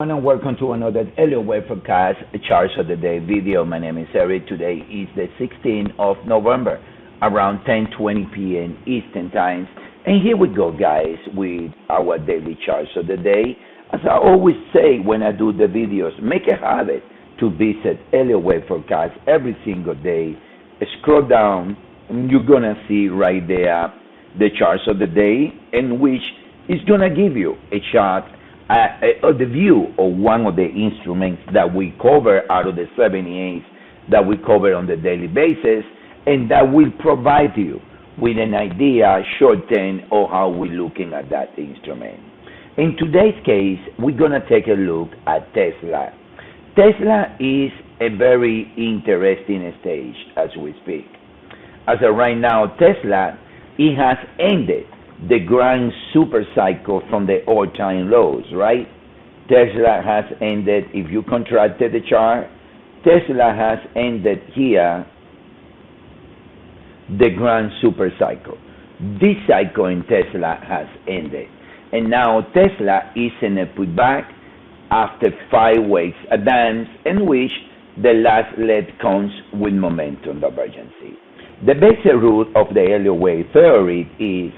And welcome to another Elliott Wave Forecast Charts of the Day video. My name is Eric. Today is the 16th of November, around 10:20 p.m. Eastern Time. And here we go, guys, with our daily charts of the day. As I always say when I do the videos, make a habit to visit Elliott Wave Forecast every single day. Scroll down, and you're going to see right there the charts of the day, in which is going to give you a chart the view of one of the instruments that we cover out of the 78 that we cover on the daily basis, and that will provide you with an idea short-term of how we're looking at that instrument. In today's case, we're going to take a look at Tesla. Tesla is a very interesting stage as we speak. As of right now, Tesla, it has ended the grand super cycle from the all-time lows, right? Tesla has ended, if you contracted the chart, Tesla has ended here the grand super cycle. This cycle in Tesla has ended. And now Tesla is in a pullback after 5 weeks advance, in which the last leg comes with momentum divergence. The basic rule of the Elliott Wave theory is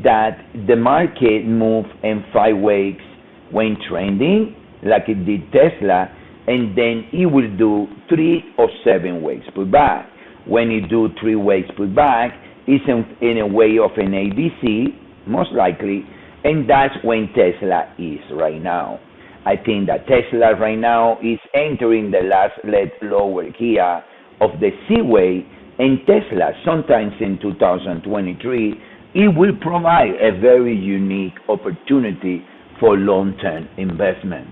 that the market move in 5 weeks when trending, like it did Tesla, and then it will do 3 or 7 weeks pullback. When it do 3 weeks pullback, it's in a way of an ABC, most likely, and that's when Tesla is right now. I think that Tesla right now is entering the last leg lower here of the C-way, and Tesla, sometimes in 2023, it will provide a very unique opportunity for long-term investment.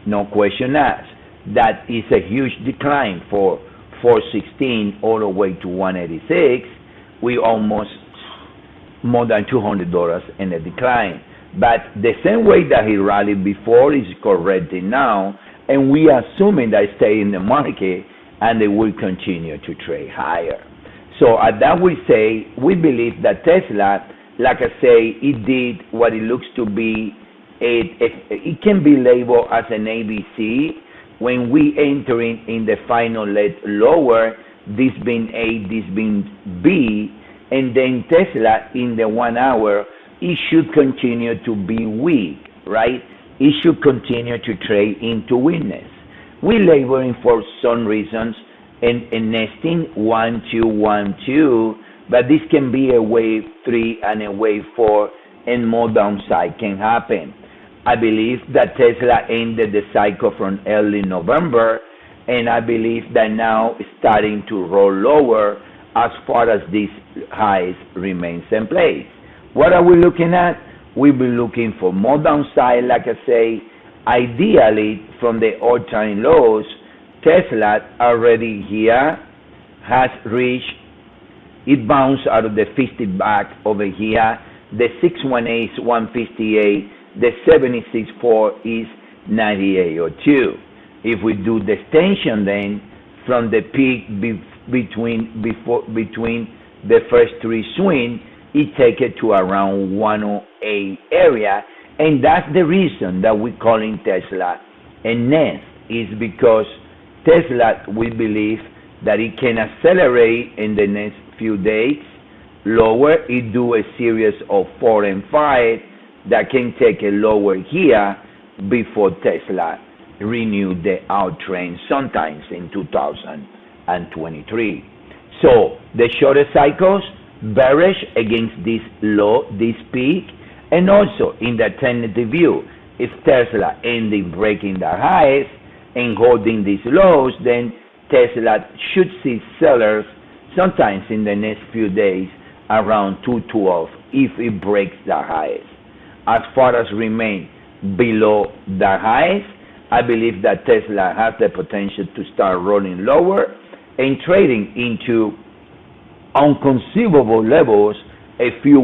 No question asked. That is a huge decline for 416 all the way to 186. We almost more than $200 in a decline. But the same way that he rallied before is correcting now, and we are assuming that it stay in the market and they will continue to trade higher. So at that we say, we believe that Tesla, like I say, it did what it looks to be, it can be labeled as an ABC. When we entering in the final leg lower, this being A, this being B, and then Tesla in the 1 hour, it should continue to be weak, right? It should continue to trade into weakness. We labeling for some reasons and nesting 1, 2, 1, 2, but this can be a wave 3 and a wave 4, and more downside can happen. I believe that Tesla ended the cycle from early November, and I believe that now it's starting to roll lower as far as these highs remains in place. What are we looking at? We'll be looking for more downside, like I say, ideally from the all-time lows. Tesla already here has reached, it bounced out of the 50 back over here. The 618 is 158, the 764 is 98.02. If we do the extension then from the peak between the first 3 swing, it take it to around 108 area, and that's the reason that we're calling Tesla a nest, is because Tesla, we believe that it can accelerate in the next few days lower. It do a series of 4 and 5 that can take a lower here before Tesla renew the outtrend sometimes in 2023. So the shorter cycles bearish against this low, this peak, and also in the tentative view, if Tesla ending breaking the highs and holding these lows, then Tesla should see sellers sometimes in the next few days around 212 if it breaks the highs. As far as remain below the highs, I believe that Tesla has the potential to start rolling lower and trading into unconceivable levels a few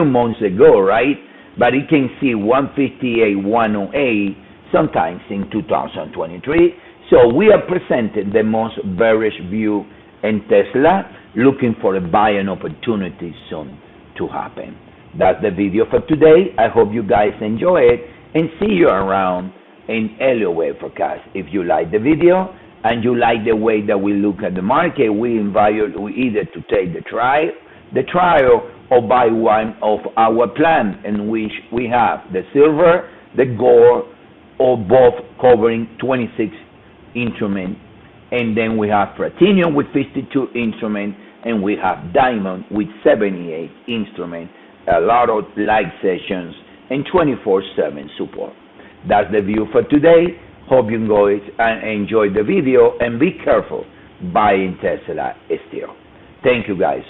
months ago, right? But it can see 158, 108 sometimes in 2023. So we are presenting the most bearish view in Tesla, looking for a buying opportunity soon to happen. That's the video for today. I hope you guys enjoy it, and see you around and Elliott Wave forecast. If you like the video and you like the way that we look at the market, we invite you either to take the trial or buy one of our plan, in which we have the silver, the gold, or both covering 26 instruments. And then we have platinum with 52 instruments, and we have diamond with 78 instruments, a lot of live sessions, and 24/7 support. That's the view for today. Hope you enjoy the video, and be careful buying Tesla still. Thank you guys.